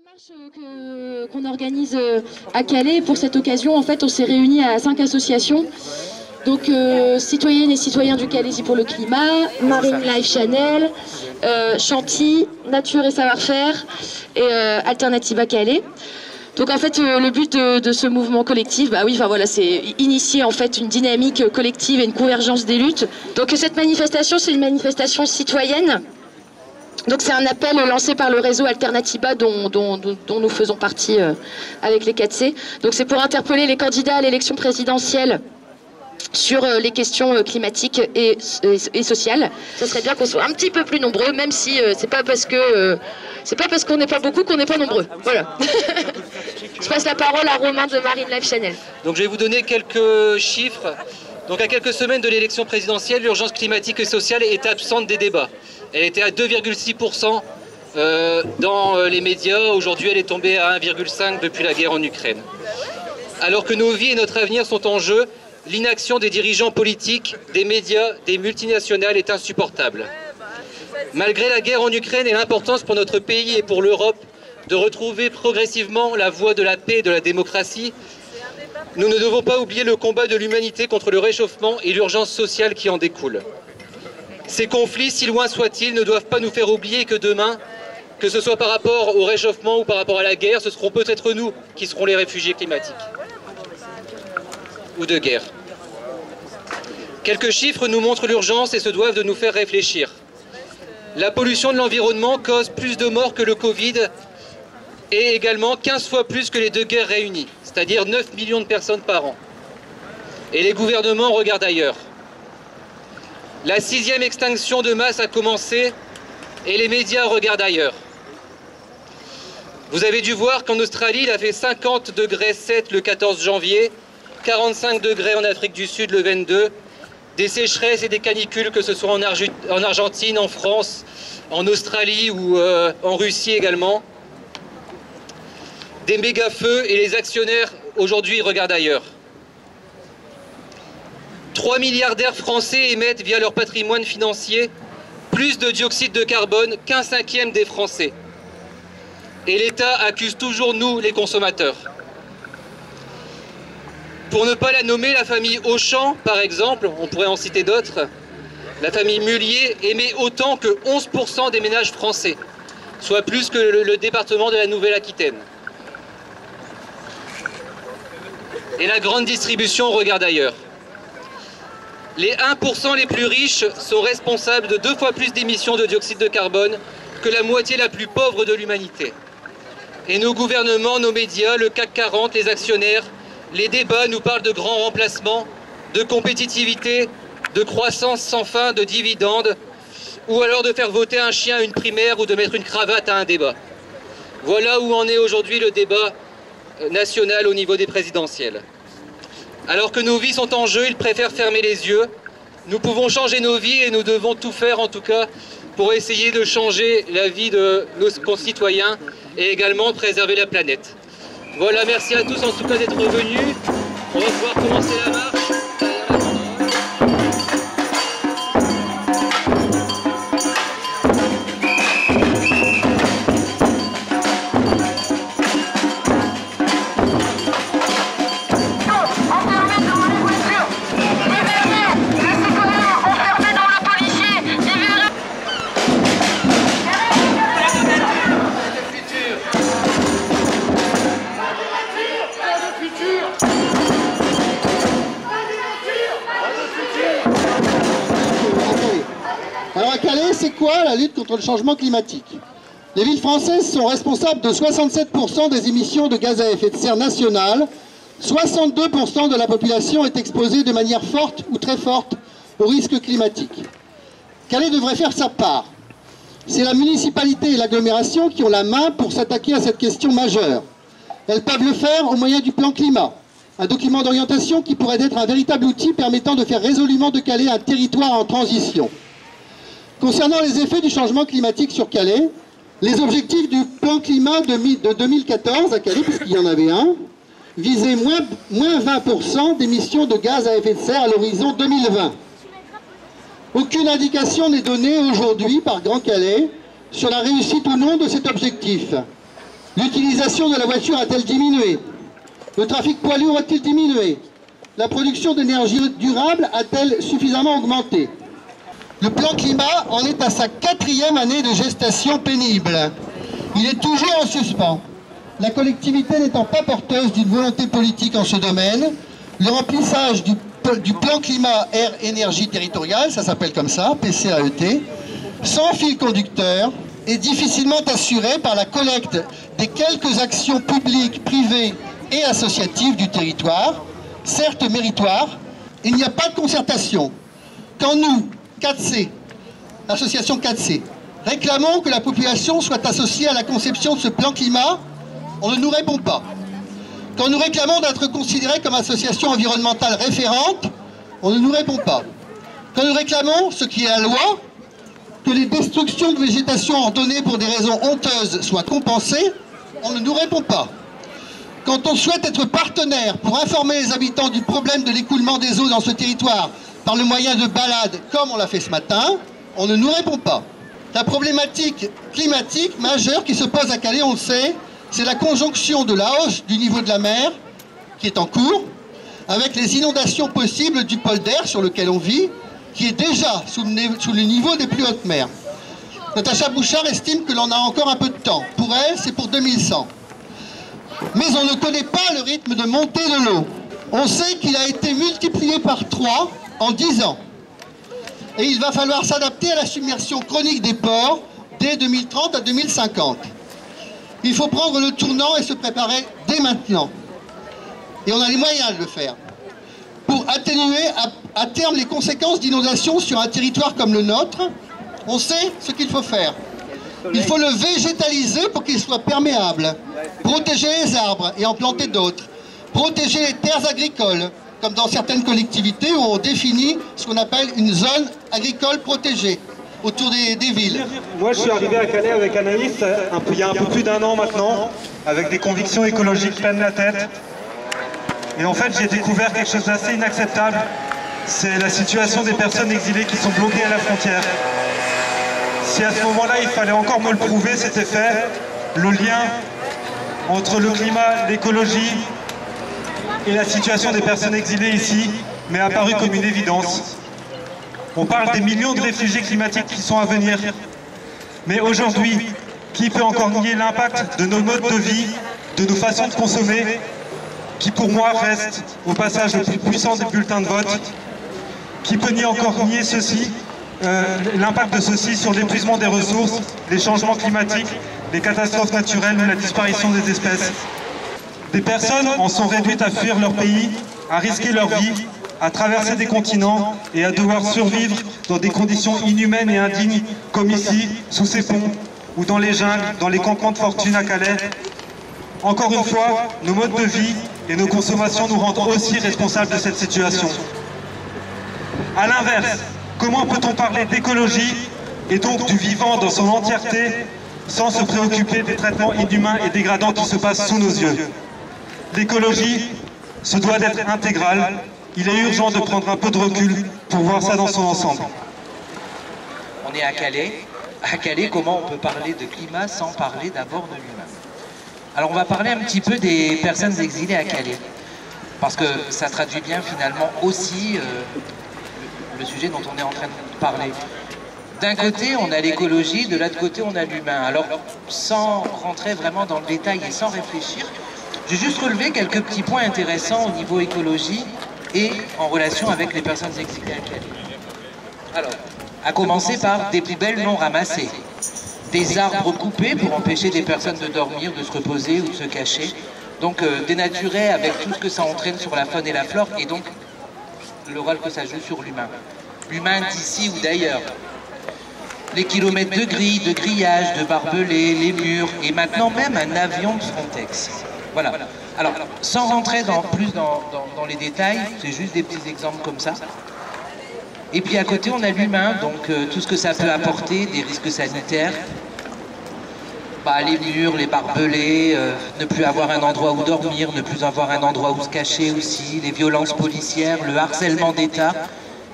marche qu'on organise à Calais. Pour cette occasion, en fait, on s'est réunis à 5 associations. Donc, citoyennes et citoyens du Calaisis pour le climat, Marine Life Channel, Chanty, Nature et Savoir-faire et Alternativa Calais. Donc en fait, le but de ce mouvement collectif, c'est initier en fait une dynamique collective et une convergence des luttes. Donc cette manifestation, c'est une manifestation citoyenne. Donc c'est un appel lancé par le réseau Alternativa dont nous faisons partie avec les 4C. Donc c'est pour interpeller les candidats à l'élection présidentielle sur les questions climatiques et sociales. Ce serait bien qu'on soit un petit peu plus nombreux, même si c'est pas parce qu'on n'est pas beaucoup qu'on n'est pas nombreux. Voilà. Je passe la parole à Romain de Marine Life Channel. Donc je vais vous donner quelques chiffres. Donc à quelques semaines de l'élection présidentielle, l'urgence climatique et sociale est absente des débats. Elle était à 2,6% dans les médias. Aujourd'hui, elle est tombée à 1,5% depuis la guerre en Ukraine. Alors que nos vies et notre avenir sont en jeu, l'inaction des dirigeants politiques, des médias, des multinationales est insupportable. Malgré la guerre en Ukraine et l'importance pour notre pays et pour l'Europe de retrouver progressivement la voie de la paix et de la démocratie, nous ne devons pas oublier le combat de l'humanité contre le réchauffement et l'urgence sociale qui en découle. Ces conflits, si loin soient-ils, ne doivent pas nous faire oublier que demain, que ce soit par rapport au réchauffement ou par rapport à la guerre, ce seront peut-être nous qui serons les réfugiés climatiques ou de guerre. Quelques chiffres nous montrent l'urgence et se doivent de nous faire réfléchir. La pollution de l'environnement cause plus de morts que le Covid et également 15 fois plus que les deux guerres réunies, c'est-à-dire 9 millions de personnes par an. Et les gouvernements regardent ailleurs. La 6e extinction de masse a commencé et les médias regardent ailleurs. Vous avez dû voir qu'en Australie, il a fait 50,7 degrés le 14 janvier, 45 degrés en Afrique du Sud le 22, des sécheresses et des canicules, que ce soit en Argentine, en France, en Australie ou en Russie également. Des méga-feux et les actionnaires aujourd'hui regardent ailleurs. 3 milliardaires français émettent via leur patrimoine financier plus de dioxyde de carbone qu'un 5e des Français. Et l'État accuse toujours nous, les consommateurs. Pour ne pas la nommer, la famille Auchan, par exemple, on pourrait en citer d'autres, la famille Mullier émet autant que 11% des ménages français, soit plus que le département de la Nouvelle-Aquitaine. Et la grande distribution regarde ailleurs. Les 1% les plus riches sont responsables de 2 fois plus d'émissions de dioxyde de carbone que la moitié la plus pauvre de l'humanité. Et nos gouvernements, nos médias, le CAC 40, les actionnaires, les débats nous parlent de grands remplacements, de compétitivité, de croissance sans fin, de dividendes, ou alors de faire voter un chien à une primaire ou de mettre une cravate à un débat. Voilà où en est aujourd'hui le débat national au niveau des présidentielles. Alors que nos vies sont en jeu, ils préfèrent fermer les yeux. Nous pouvons changer nos vies et nous devons tout faire en tout cas pour essayer de changer la vie de nos concitoyens et également préserver la planète. Voilà, merci à tous en tout cas d'être venus. On va pouvoir commencer la marche. Alors à Calais, c'est quoi la lutte contre le changement climatique? Les villes françaises sont responsables de 67% des émissions de gaz à effet de serre nationales. 62% de la population est exposée de manière forte ou très forte au risque climatique. Calais devrait faire sa part. C'est la municipalité et l'agglomération qui ont la main pour s'attaquer à cette question majeure. Elles peuvent le faire au moyen du plan climat, un document d'orientation qui pourrait être un véritable outil permettant de faire résolument de Calais un territoire en transition. Concernant les effets du changement climatique sur Calais, les objectifs du plan climat de 2014 à Calais, puisqu'il y en avait un, visaient moins 20% d'émissions de gaz à effet de serre à l'horizon 2020. Aucune indication n'est donnée aujourd'hui par Grand Calais sur la réussite ou non de cet objectif. L'utilisation de la voiture a-t-elle diminué? Le trafic poids lourd a-t-il diminué? La production d'énergie durable a-t-elle suffisamment augmenté? Le plan climat en est à sa 4e année de gestation pénible. Il est toujours en suspens. La collectivité n'étant pas porteuse d'une volonté politique en ce domaine, le remplissage du plan climat air énergie territorial, ça s'appelle comme ça, PCAET, sans fil conducteur, est difficilement assuré par la collecte des quelques actions publiques, privées et associatives du territoire, certes méritoires. Il n'y a pas de concertation. Quand nous, 4C, l'association 4C, réclamons que la population soit associée à la conception de ce plan climat, on ne nous répond pas. Quand nous réclamons d'être considérés comme association environnementale référente, on ne nous répond pas. Quand nous réclamons, ce qui est la loi, que les destructions de végétation ordonnées pour des raisons honteuses soient compensées, on ne nous répond pas. Quand on souhaite être partenaire pour informer les habitants du problème de l'écoulement des eaux dans ce territoire par le moyen de balades, comme on l'a fait ce matin, on ne nous répond pas. La problématique climatique majeure qui se pose à Calais, on le sait, c'est la conjonction de la hausse du niveau de la mer, qui est en cours, avec les inondations possibles du pôle d'air sur lequel on vit, qui est déjà sous le niveau des plus hautes mers. Natacha Bouchard estime que l'on a encore un peu de temps. Pour elle, c'est pour 2100. Mais on ne connaît pas le rythme de montée de l'eau. On sait qu'il a été multiplié par 3 en 10 ans. Et il va falloir s'adapter à la submersion chronique des ports dès 2030 à 2050. Il faut prendre le tournant et se préparer dès maintenant. Et on a les moyens de le faire. Pour atténuer à terme les conséquences d'inondations sur un territoire comme le nôtre, on sait ce qu'il faut faire. Il faut le végétaliser pour qu'il soit perméable, protéger les arbres et en planter d'autres, protéger les terres agricoles, comme dans certaines collectivités où on définit ce qu'on appelle une zone agricole protégée autour des villes. Moi, je suis arrivé à Calais avec Anaïs il y a un peu plus d'1 an maintenant, avec des convictions écologiques pleines la tête. Et en fait, j'ai découvert quelque chose d'assez inacceptable. C'est la situation des personnes exilées qui sont bloquées à la frontière. Si à ce moment-là, il fallait encore me le prouver, c'était fait. Le lien entre le climat, l'écologie et la situation des personnes exilées ici m'est apparu comme une évidence. On parle des millions de réfugiés climatiques qui sont à venir. Mais aujourd'hui, qui peut encore nier l'impact de nos modes de vie, de nos façons de consommer, qui pour moi reste au passage le plus puissant des bulletins de vote? Qui peut encore nier ceci, l'impact de ceci sur l'épuisement des ressources, les changements climatiques, les catastrophes naturelles ou la disparition des espèces? Des personnes en sont réduites à fuir leur pays, à risquer leur vie, à traverser des continents et à devoir survivre dans des conditions inhumaines et indignes, comme ici, sous ces ponts, ou dans les jungles, dans les campements de fortune à Calais. Encore une fois, nos modes de vie et nos consommations nous rendent aussi responsables de cette situation. A l'inverse, comment peut-on parler d'écologie et donc du vivant dans son entièreté sans se préoccuper des traitements inhumains et dégradants qui se passent sous nos yeux? L'écologie se doit d'être intégrale. Il est urgent de prendre un peu de recul pour voir ça dans son ensemble. On est à Calais. À Calais, comment on peut parler de climat sans parler d'abord de l'humain? Alors on va parler un petit peu des personnes exilées à Calais. Parce que ça traduit bien finalement aussi le sujet dont on est en train de parler. D'un côté, on a l'écologie, de l'autre côté, on a l'humain. Alors, sans rentrer vraiment dans le détail et sans réfléchir, j'ai juste relevé quelques petits points intéressants au niveau écologie et en relation avec les personnes exilées à Calais. Alors, à commencer par des poubelles non ramassées, des arbres coupés pour empêcher des personnes de dormir, de se reposer ou de se cacher, donc dénaturés avec tout ce que ça entraîne sur la faune et la flore, et donc le rôle que ça joue sur l'humain. L'humain d'ici ou d'ailleurs. Les kilomètres de grilles, de grillages, de barbelés, les murs, et maintenant même un avion de Frontex. Voilà. Alors, sans rentrer plus dans les détails, c'est juste des petits exemples comme ça. Et puis à côté, on a l'humain, donc tout ce que ça peut apporter, des risques sanitaires. Les murs, les barbelés, ne plus avoir un endroit où dormir, ne plus avoir un endroit où se cacher aussi, les violences policières, le harcèlement d'État,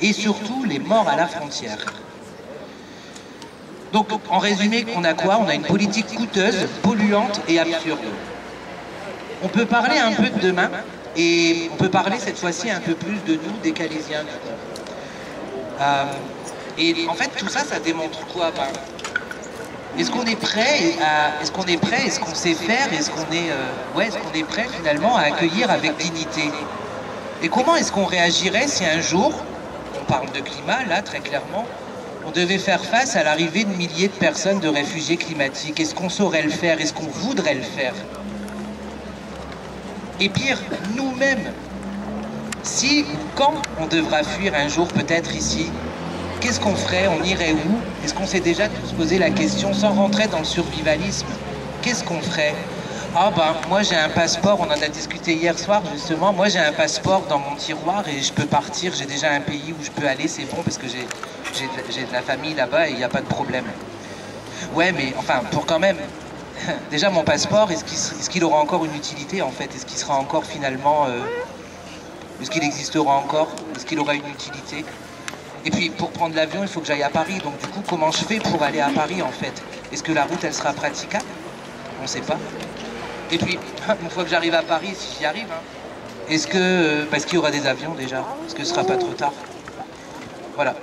et surtout les morts à la frontière. Donc, en résumé, on a quoi? On a une politique coûteuse, polluante et absurde. On peut parler un peu de demain, et on peut parler cette fois-ci un peu plus de nous, des Calaisiens, du coup. Et en fait, tout ça, ça démontre quoi? Est-ce qu'on est prêt est-ce qu'on est prêt, est-ce qu'on sait faire, est-ce qu'on est prêt finalement à accueillir avec dignité? Et comment est-ce qu'on réagirait si un jour, on parle de climat là très clairement, on devait faire face à l'arrivée de milliers de personnes de réfugiés climatiques? Est-ce qu'on saurait le faire? Est-ce qu'on voudrait le faire? Et pire, nous-mêmes, si ou quand on devra fuir un jour peut-être ici, qu'est-ce qu'on ferait? On irait où? Est-ce qu'on s'est déjà tous posé la question sans rentrer dans le survivalisme? Qu'est-ce qu'on ferait? Ah ben, moi j'ai un passeport, on en a discuté hier soir justement, moi j'ai un passeport dans mon tiroir et je peux partir, j'ai déjà un pays où je peux aller, c'est bon parce que j'ai de la famille là-bas et il n'y a pas de problème. Ouais mais enfin, pour quand même, déjà mon passeport, est-ce qu'il aura encore une utilité en fait? Est-ce qu'il sera encore finalement... est-ce qu'il existera encore? Est-ce qu'il aura une utilité? Et puis pour prendre l'avion, il faut que j'aille à Paris. Donc du coup, comment je fais pour aller à Paris en fait? Est-ce que la route, elle sera praticable? On ne sait pas. Et puis, une fois que j'arrive à Paris, si j'y arrive, est-ce que... parce qu'il y aura des avions déjà? Est-ce que ce ne sera pas trop tard? Voilà.